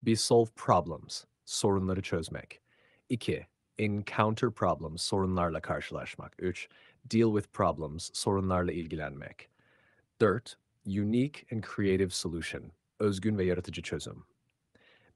Bir, solve problems, sorunları çözmek. 2. Encounter problems, sorunlarla karşılaşmak. 3. Deal with problems, sorunlarla ilgilenmek. 4. Unique and creative solution, özgün ve yaratıcı çözüm.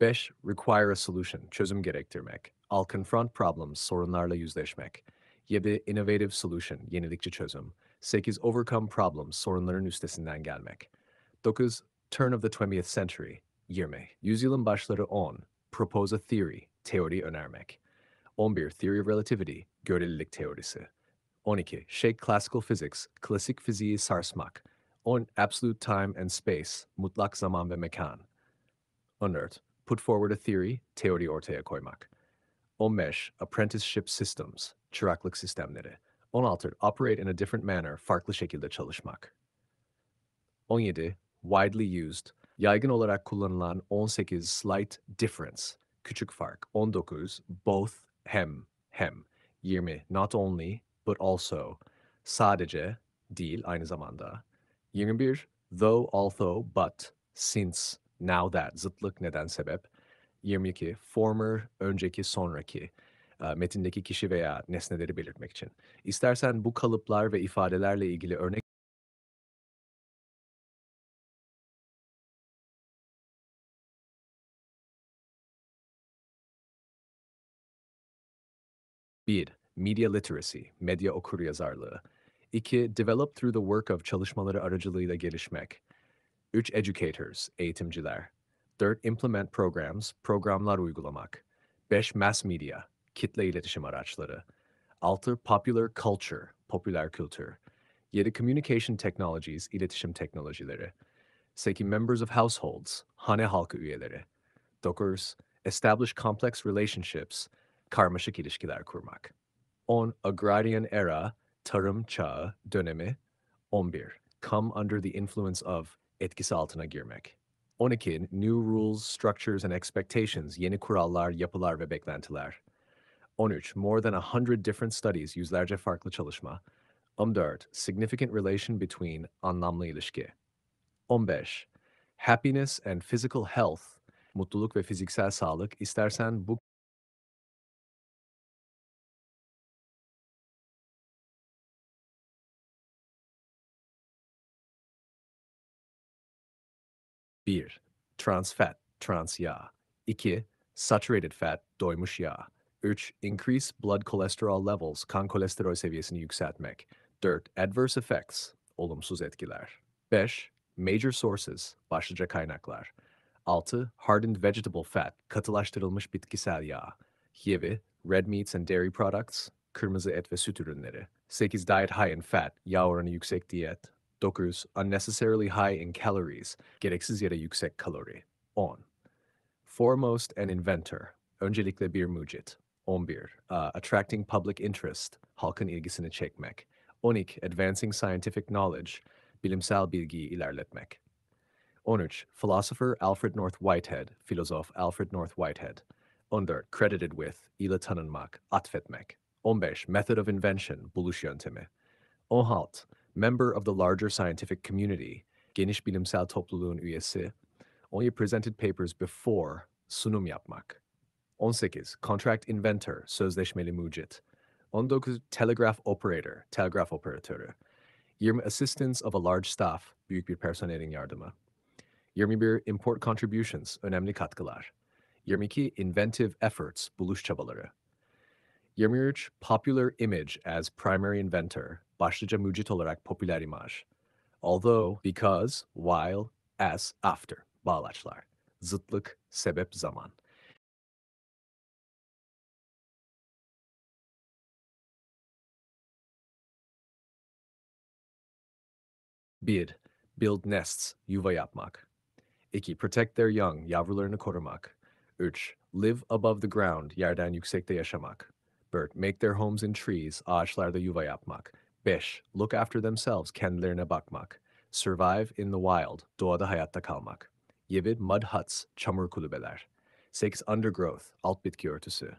5. Require a solution, çözüm gerektirmek. I'll confront problems, sorunlarla yüzleşmek. 7. Innovative solution, yenilikçi çözüm. 8. Overcome problems, sorunların üstesinden gelmek. 9. Turn of the 20th century, 20. Yüzyılın başları 10. Propose a theory, teori önermek. 11. Theory of relativity, görelilik teorisi. 12. Shake classical physics, klasik fiziği sarsmak. 10. Absolute time and space, mutlak zaman ve mekan. 14. Put forward a theory, teori ortaya koymak. 15. Apprenticeship systems, çıraklık sistemleri. 16. Operate in a different manner, farklı şekilde çalışmak. 17. Widely used, yaygın olarak kullanılan. 18. Slight difference, küçük fark. 19. Both, hem. 20. Not only, but also, sadece, değil, aynı zamanda. 21. Though, although, but, since, now that, zıtlık, neden, sebep. 22. Former, önceki, sonraki, metindeki kişi veya nesneleri belirtmek için. İstersen bu kalıplar ve ifadelerle ilgili örnek. 1. Media literacy, medya okuryazarlığı. 2. Develop through the work of, çalışmaları aracılığıyla gelişmek. 3. Educators, eğitimciler. 4. Implement programs, programlar uygulamak. 5. Mass media, kitle iletişim araçları. 6. Popular culture, popüler kültür. 7. Communication technologies, iletişim teknolojileri. 8. Members of households, hane halkı üyeleri. 9. Establish complex relationships, karmaşık ilişkiler kurmak. 10. Agrarian era, tarım çağı dönemi. 11. Come under the influence of, etkisi altına girmek. 12. New rules, structures and expectations, yeni kurallar, yapılar ve beklentiler. 13. More than 100 different studies, yüzlerce farklı çalışma. 14. Significant relation between, anlamlı ilişki. 15. Happiness and physical health, mutluluk ve fiziksel sağlık. İstersen bu. 1. Trans fat, trans yağ. 2. Saturated fat, doymuş yağ. 3. Increase blood cholesterol levels, kan kolesterol seviyesini yükseltmek. 4. Adverse effects, olumsuz etkiler. 5. Major sources, başlıca kaynaklar. 6. Hardened vegetable fat, katılaştırılmış bitkisel yağ. 7. Red meats and dairy products, kırmızı et ve süt ürünleri. 8. Diet high in fat, yağ oranı yüksek diyet. 9. Unnecessarily high in calories, gereksiz yere yüksek kalori. 10. Foremost an inventor, öncelikle bir mucit. 11. Attracting public interest, halkın ilgisini çekmek. 12. Advancing scientific knowledge, bilimsel bilgiyi ilerletmek. 13. Philosopher Alfred North Whitehead, filozof Alfred North Whitehead. 14. Credited with, ile tanınmak, atfetmek. 15. Method of invention, buluş yöntemi. 16. Member of the larger scientific community, geniş bilimsel topluluğun üyesi. 17. Presented papers before, sunum yapmak. 18. Contract inventor, sözleşmeli mucit. 19. Telegraph operator, telgraf operatörü. 20. Assistance of a large staff, büyük bir personelin yardımı. 21. Import contributions, önemli katkılar. 22. Inventive efforts, buluş çabaları. 23. Popular image as primary inventor, başlıca mucit olarak popüler imaj. Although, because, while, as, after, bağlaçlar. Zıtlık, sebep, zaman. 1. Build nests, yuva yapmak. 2. Protect their young, yavrularını korumak. 3. Live above the ground, yerden yüksekte yaşamak. 4. Make their homes in trees, ağaçlarda yuva yapmak. 5. Look after themselves, kendilerine bakmak. Survive in the wild, doğada hayatta kalmak. 7. Mud huts, çamur kulübeler. 6. Undergrowth, alt bitki örtüsü.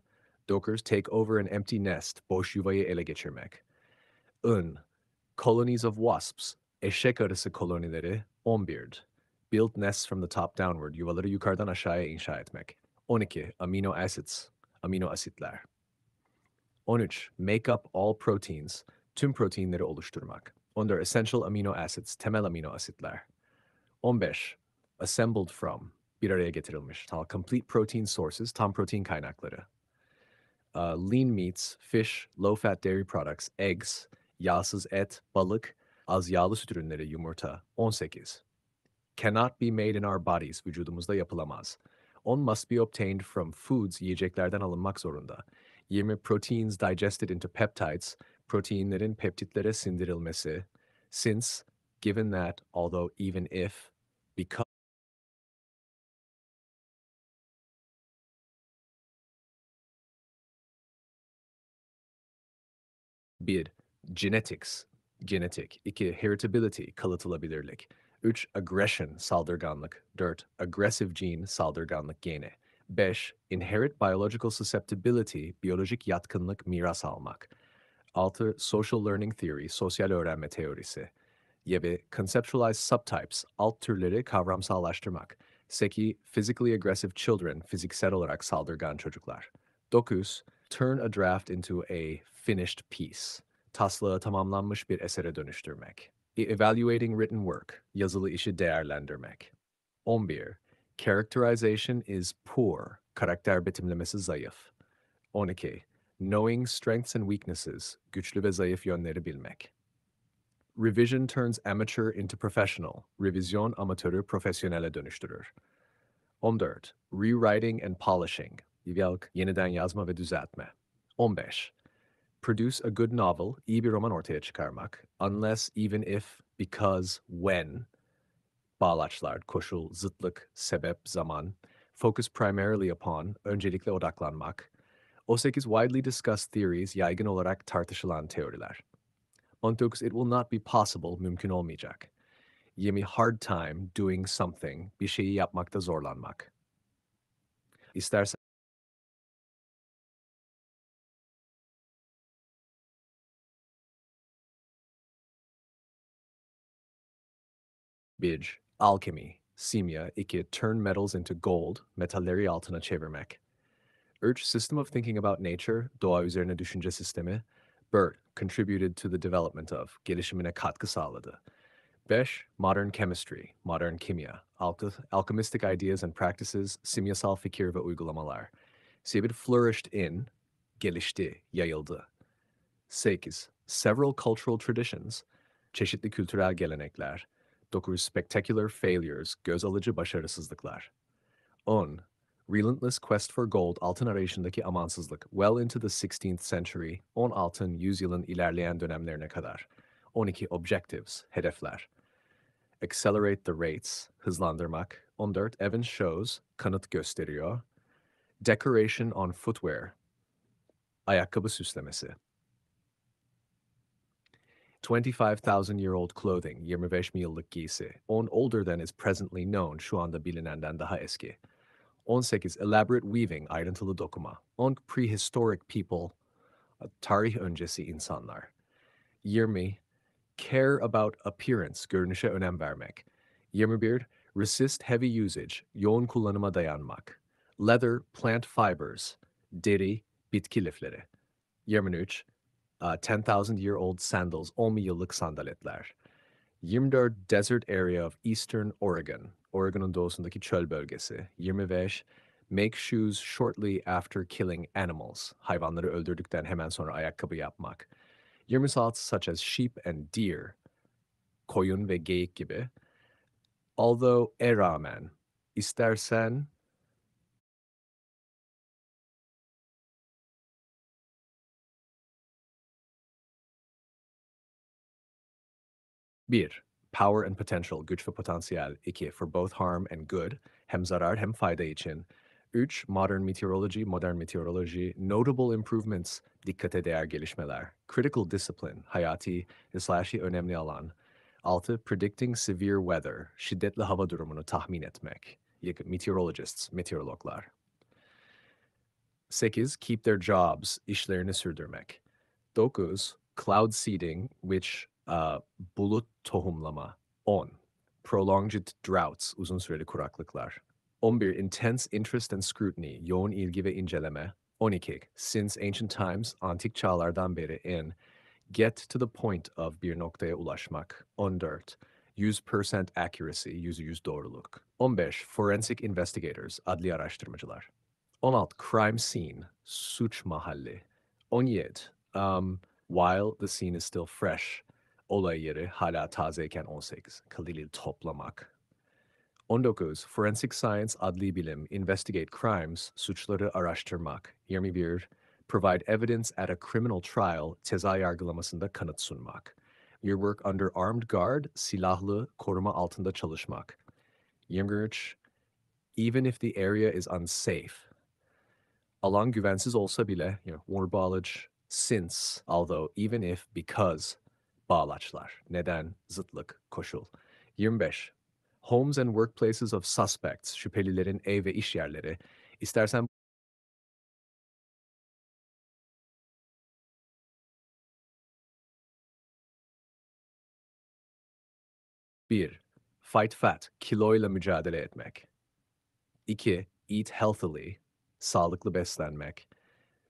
9. Take over an empty nest, boş yuvayı ele geçirmek. Un. Colonies of wasps, eşek arısı kolonileri, 11. Build nests from the top downward. Yuvaları yukarıdan aşağıya inşa etmek. 12. Amino acids. Amino asitler. 13. Make up all proteins. Tüm proteinleri oluşturmak. 14. Essential amino acids. Temel amino asitler. 15. Assembled from. Bir araya getirilmiş. Complete protein sources. Tam protein kaynakları. Lean meats, fish, low-fat dairy products, eggs, yağsız et, balık, az yağlı süt ürünleri, yumurta. 18. Cannot be made in our bodies, vücudumuzda yapılamaz. 10 must be obtained from foods, yiyeceklerden alınmak zorunda. 20 proteins digested into peptides, proteinlerin peptitlere sindirilmesi. Since, given that, although, even if, because. Bir, genetics, genetik. 2, heritability, kalıtılabilirlik. 3, aggression, saldırganlık. 4, aggressive gene, saldırganlık geni. 5, inherent biological susceptibility, biyolojik yatkınlık, miras almak. 6, social learning theory, sosyal öğrenme teorisi. 7, conceptualized subtypes, alt türleri kavramsallaştırmak. 8, physically aggressive children, fiziksel olarak saldırgan çocuklar. 9, turn a draft into a finished piece, taslağı tamamlanmış bir esere dönüştürmek. Evaluating written work, yazılı işi değerlendirmek. 11, characterization is poor, karakter betimlemesi zayıf. 12, knowing strengths and weaknesses, güçlü ve zayıf yönleri bilmek. Revision turns amateur into professional, revizyon amatörü profesyonele dönüştürür. 14. Rewriting and polishing, yeniden yazma ve düzeltme. 15. Produce a good novel, iyi bir roman ortaya çıkarmak. Unless, even if, because, when, bağlaçlar, koşul, zıtlık, sebep, zaman. Focus primarily upon, öncelikle odaklanmak. 18. Widely discussed theories, yaygın olarak tartışılan teoriler. 19. It will not be possible, mümkün olmayacak. 20. Hard time doing something, bir şeyi yapmakta zorlanmak. İstersen Bidge, alchemy, simya, 2. Turn metals into gold, metalleri altına çevirmek. Urch, system of thinking about nature, doğa üzerine düşünce sistemi. Bert, contributed to the development of, gelişimine katkı sağladı. 5. Modern chemistry, modern kimya, alchemistic ideas and practices, simyasal fikir ve uygulamalar. 7. Flourished in, gelişti, yayıldı. 8. Several cultural traditions, çeşitli kültürel gelenekler. 9. Spectacular failures, göz alıcı başarısızlıklar. 10. Relentless quest for gold, altın arayışındaki amansızlık, well into the 16th century, 10 altın yüzyılın ilerleyen dönemlerine kadar. 12. Objectives, hedefler. Accelerate the rates, hızlandırmak. 14. Evidence shows, kanıt gösteriyor. Decoration on footwear, ayakkabı süslemesi. 25,000-year-old clothing, 25 bin yıllık giysi. 10. Older than is presently known, şu anda bilinenden daha eski. 18. Elaborate weaving, ayrıntılı dokuma. 10. Prehistoric people, tarih öncesi insanlar. 20. Care about appearance, görünüşe önem vermek. 21. Resist heavy usage, yoğun kullanıma dayanmak. Leather, plant fibers, deri, bitki lifleri. 23. 10,000-year-old sandals, 10 bin yıllık sandaletler. 24. Desert area of Eastern Oregon, Oregon'un doğusundaki çöl bölgesi. 25. Make shoes shortly after killing animals, hayvanları öldürdükten hemen sonra ayakkabı yapmak. 26. Such as sheep and deer, koyun ve geyik gibi. Although rağmen, istersen. Bir, power and potential, güç ve potansiyel. 2. For both harm and good, hem zarar hem fayda için. 3. Modern meteorology, modern meteoroloji. Notable improvements, dikkate değer gelişmeler. Critical discipline, hayati / önemli alan. 6. Predicting severe weather, şiddetli hava durumunu tahmin etmek. Meteorologists, meteorologlar. 8. Keep their jobs, işlerini sürdürmek. 9. Cloud seeding, which bulut tohumlama. 10. prolonged droughts, uzun süreli kuraklıklar. 11. Intense interest and scrutiny, yoğun ilgi ve inceleme. 12. Since ancient times, antik çağlardan beri in, get to the point of bir noktaya ulaşmak. 14. 100% accuracy, %100 doğruluk. 15. Forensic investigators, adli araştırmacılar. 16. Crime scene, suç mahalli. 17. While the scene is still fresh, olay yeri hala tazeyken. 18. Delil toplamak. 19. Forensic science, adli bilim, investigate crimes, suçları araştırmak. 21. Provide evidence at a criminal trial, ceza yargılamasında kanıt sunmak. Your work under armed guard, silahlı koruma altında çalışmak. 23. Even if the area is unsafe, alan güvensiz olsa bile, more bağlaç, since, although, even if, because, bağlaçlar, neden, zıtlık, koşul. 25. Homes and workplaces of suspects, şüphelilerin ev ve iş yerleri. İstersen 1. Fight fat, kiloyla mücadele etmek. 2. Eat healthily, sağlıklı beslenmek.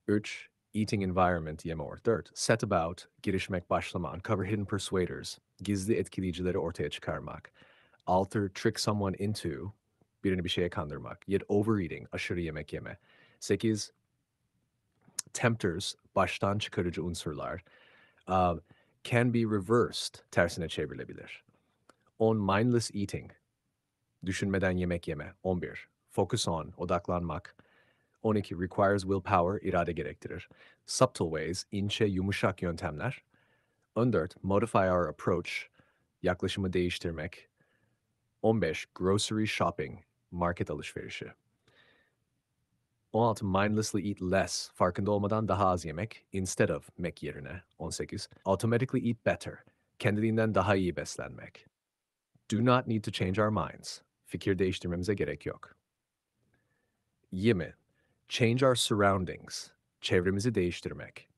3. Eating environment, yeme or. 4. Set about, girişmek, başlama. Uncover hidden persuaders, gizli etkileyicileri ortaya çıkarmak. Alter, trick someone into, birini bir şeye kandırmak. Yet overeating, aşırı yemek yeme. 8. Tempters, baştan çıkarıcı unsurlar. Can be reversed, tersine çevrilebilir. 10. Mindless eating, düşünmeden yemek yeme. 11. Focus on, odaklanmak. 12. Requires willpower, irade gerektirir. Subtle ways, ince, yumuşak yöntemler. 14. Modify our approach, yaklaşımı değiştirmek. 15. Grocery shopping, market alışverişi. 16. Mindlessly eat less, farkında olmadan daha az yemek, instead of mek yerine. 18. Automatically eat better, kendiliğinden daha iyi beslenmek. Do not need to change our minds, fikir değiştirmemize gerek yok. 20. Change our surroundings, çevremizi değiştirmek.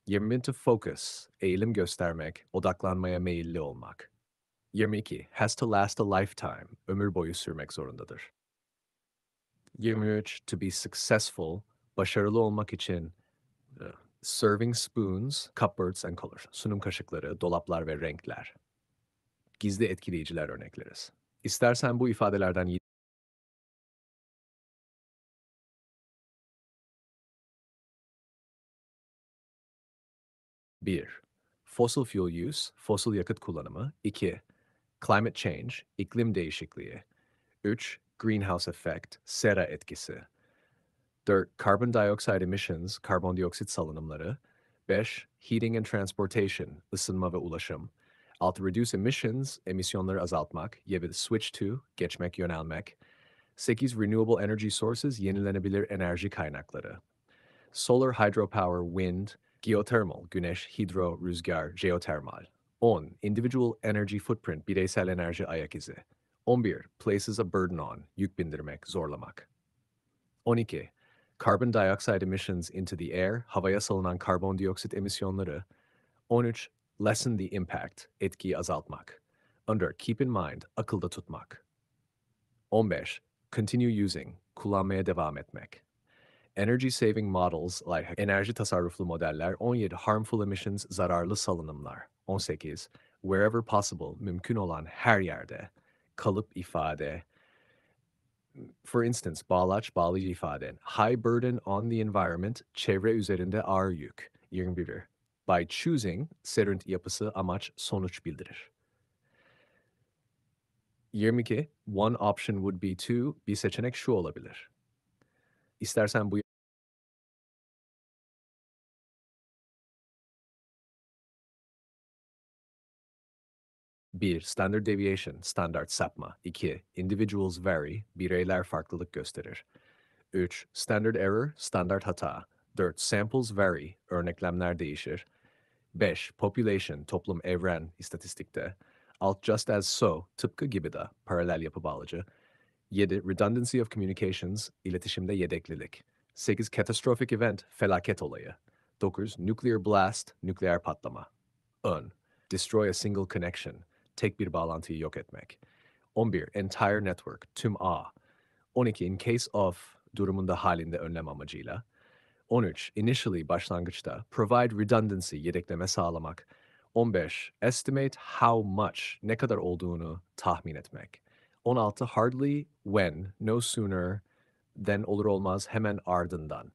21. To focus, eğilim göstermek, odaklanmaya meyilli olmak. 22. Has to last a lifetime, ömür boyu sürmek zorundadır. 23. To be successful, başarılı olmak için serving spoons, cupboards and colors, sunum kaşıkları, dolaplar ve renkler. Gizli etkileyiciler örnekleriz. İstersen bu ifadelerden 1. Fossil fuel use, fosil yakıt kullanımı. 2. Climate change, iklim değişikliği. 3. Greenhouse effect, sera etkisi. 4. Carbon dioxide emissions, karbondioksit salınımları. 5. Heating and transportation, ısınma ve ulaşım. 6. Reduce emissions, emisyonları azaltmak. 7. Switch to, geçmek, yönelmek. 8. Renewable energy sources, yenilenebilir enerji kaynakları. Solar, hydropower, wind, geothermal, güneş, hidro, rüzgar, jeotermal. 10. Individual energy footprint, bireysel enerji ayak izi. 11. Places a burden on, yük bindirmek, zorlamak. 12. Carbon dioxide emissions into the air, havaya salınan karbondioksit emisyonları. 13. Lessen the impact, etkiyi azaltmak. Under, keep in mind, akılda tutmak. 15. Continue using, kullanmaya devam etmek. Energy saving models like enerji tasarruflu modeller. 17. Harmful emissions, zararlı salınımlar. 18. Wherever possible, mümkün olan her yerde. Kalıp ifade. For instance, bağlaç, bağlayıcı ifade. High burden on the environment, çevre üzerinde ağır yük. 21. By choosing, serünt yapısı, amaç, sonuç bildirir. 22. One option would be to, bir seçenek şu olabilir. İstersen bu 1. Standard deviation, standart sapma. 2. Individuals vary, bireyler farklılık gösterir. 3. Standard error, standart hata. 4. Samples vary, örneklemler değişir. 5. Population, toplum, evren, istatistikte. 6. Just as so, tıpkı gibi de, paralel yapı bağlacı. 7. Redundancy of communications, iletişimde yedeklilik. 8. Catastrophic event, felaket olayı. 9. Nuclear blast, nükleer patlama. 10. Destroy a single connection, tek bir bağlantıyı yok etmek. 11. Entire network, tüm ağ. 12. In case of durumunda halinde önlem amacıyla. 13. Initially başlangıçta. Provide redundancy yedekleme sağlamak. 15. Estimate how much ne kadar olduğunu tahmin etmek. 16. Hardly when no sooner than olur olmaz hemen ardından.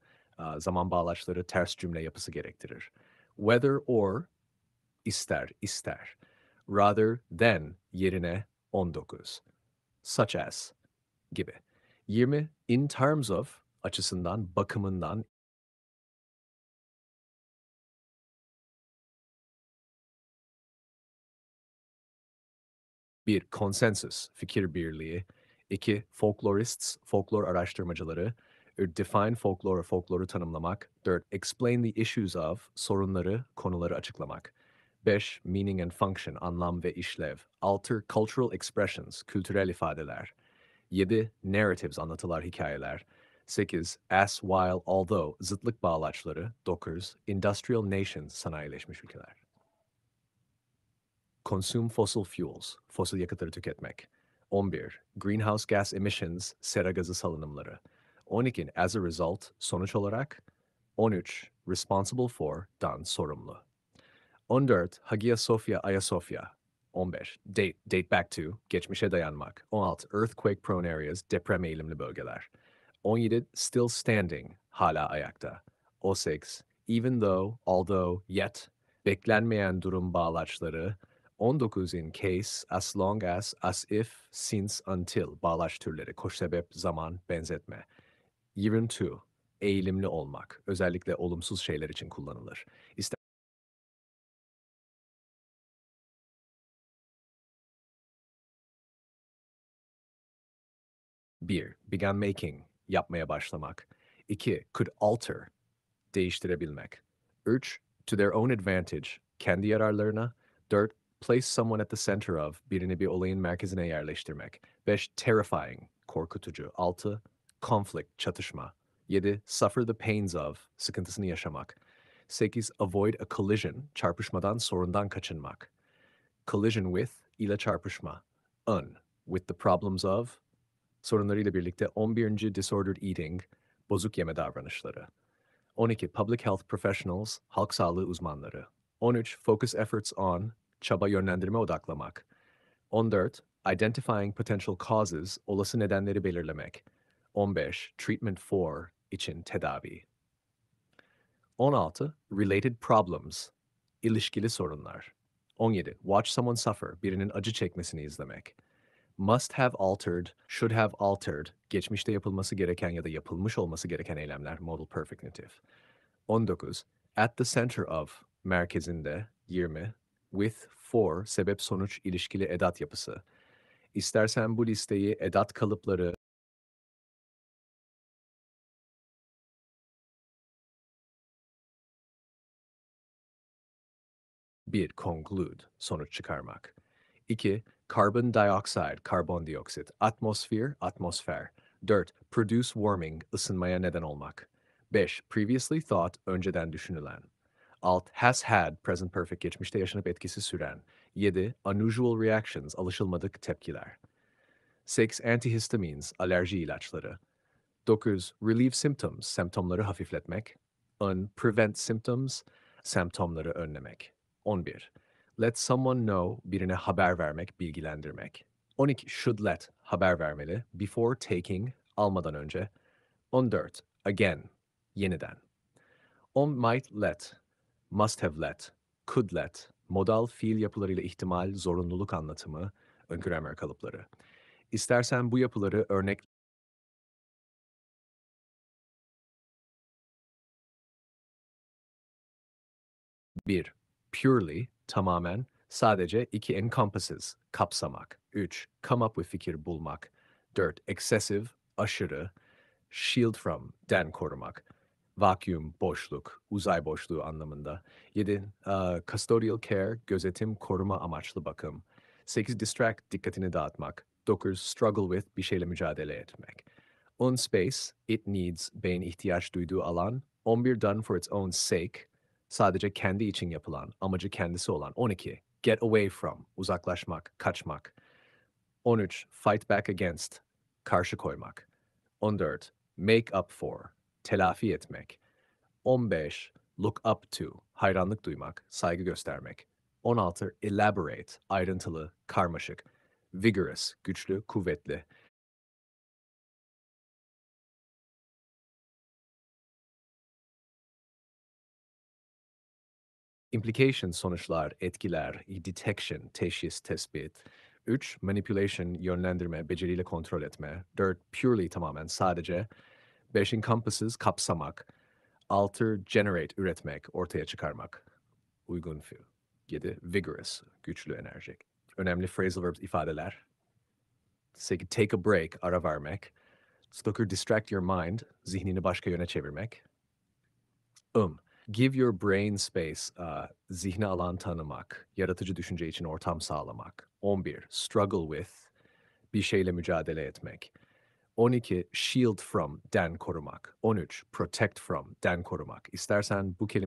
Zaman bağlaçları ters cümle yapısı gerektirir. Whether or ister. Rather than yerine 19. Such as gibi. 20. In terms of açısından, bakımından. Bir, consensus, fikir birliği. 2, folklorists, folklor araştırmacıları. 3, define folklore, folkloru tanımlamak. 4, explain the issues of, sorunları, konuları açıklamak. 5, meaning and function, anlam ve işlev. 6, cultural expressions, kültürel ifadeler. 7, narratives, anlatılar, hikayeler. 8, as, while, although, zıtlık bağlaçları. 9, industrial nations, sanayileşmiş ülkeler. Consume fossil fuels, fosil yakıtları tüketmek. 11. Greenhouse gas emissions, sera gazı salınımları. 12. As a result, sonuç olarak. 13. Responsible for, dan sorumlu. 14. Hagia Sophia, Ayasofya. 15. Date back to, geçmişe dayanmak. 16. Earthquake prone areas, deprem eğilimli bölgeler. 17. Still standing, hala ayakta. 18. Even though, although, yet, beklenmeyen durum bağlaçları. 19. In case, as long as if, since, until, bağlaç türleri, koş sebep, zaman, benzetme. 22. Eğilimli olmak, özellikle olumsuz şeyler için kullanılır. İster 1. Began making, yapmaya başlamak. 2. Could alter, değiştirebilmek. 3. To their own advantage, kendi yararlarına. 4. Place someone at the center of, birini bir olayın merkezine yerleştirmek. 5. Terrifying, korkutucu. 6. Conflict, çatışma. 7. Suffer the pains of, sıkıntısını yaşamak. 8. Avoid a collision, çarpışmadan, sorundan kaçınmak. Collision with, ile çarpışma. Un, with the problems of, sorunlarıyla birlikte. 11. Disordered eating, bozuk yeme davranışları. 12. Public health professionals, halk sağlığı uzmanları. 13. Focus efforts on, çaba yönlendirme odaklamak. 14. Identifying potential causes, olası nedenleri belirlemek. 15. Treatment for, için tedavi. 16. Related problems, ilişkili sorunlar. 17. Watch someone suffer, birinin acı çekmesini izlemek. Must have altered, should have altered, geçmişte yapılması gereken ya da yapılmış olması gereken eylemler, modal perfect negative. 19. At the center of, merkezinde. 20. With, for, sebep sonuç ilişkili edat yapısı. İstersen bu listeyi edat kalıpları 1. Conclude, sonuç çıkarmak. 2. Carbon dioxide, karbondioksit. Atmosfer. 4. Produce warming, ısınmaya neden olmak. 5. Previously thought, önceden düşünülen. 6. Has had, present perfect, geçmişte yaşanıp etkisi süren. 7. Unusual reactions, alışılmadık tepkiler. 6. Antihistamines, alerji ilaçları. 9. Relieve symptoms, semptomları hafifletmek. 10. Prevent symptoms, semptomları önlemek. 11. Let someone know, birine haber vermek, bilgilendirmek. 12. Should let, haber vermeli. Before taking, almadan önce. 14. Again, yeniden. 10. Might let, must have let, could let, modal fiil yapılarıyla ihtimal, zorunluluk anlatımı, ön gramer kalıpları. İstersen bu yapıları örnek 1. Purely, tamamen, sadece. 2. Encompasses, kapsamak. 3. Come up with, fikir bulmak. 4. Excessive, aşırı. Shield from, den korumak. Vacuum, boşluk, uzay boşluğu anlamında. 7. Custodial care, gözetim, koruma amaçlı bakım. 8. Distract, dikkatini dağıtmak. 9. Struggle with, bir şeyle mücadele etmek. 10. Space, it needs, beyin ihtiyaç duyduğu alan. 11. Done for its own sake, sadece kendi için yapılan, amacı kendisi olan. 12. Get away from, uzaklaşmak, kaçmak. 13. Fight back against, karşı koymak. 14. Make up for, telafi etmek. 15. Look up to, hayranlık duymak, saygı göstermek. 16. Elaborate, ayrıntılı, karmaşık. Vigorous, güçlü, kuvvetli. Implication, sonuçlar, etkiler. Detection, teşhis, tespit. 3. Manipulation, yönlendirme, beceriyle kontrol etme. 4. Purely, tamamen, sadece. 5. Encompasses, kapsamak. 6. Generate, üretmek, ortaya çıkarmak. Uygun fiil. 7. Vigorous, güçlü, enerjik. Önemli phrasal verbs, ifadeler. 8. Take a break, ara vermek. 9. Distract your mind, zihnini başka yöne çevirmek. Give your brain space, zihni alan tanımak, yaratıcı düşünce için ortam sağlamak. 11. Struggle with, bir şeyle mücadele etmek. 12. Shield from, den korumak. 13. Protect from, den korumak. İstersen bu kelime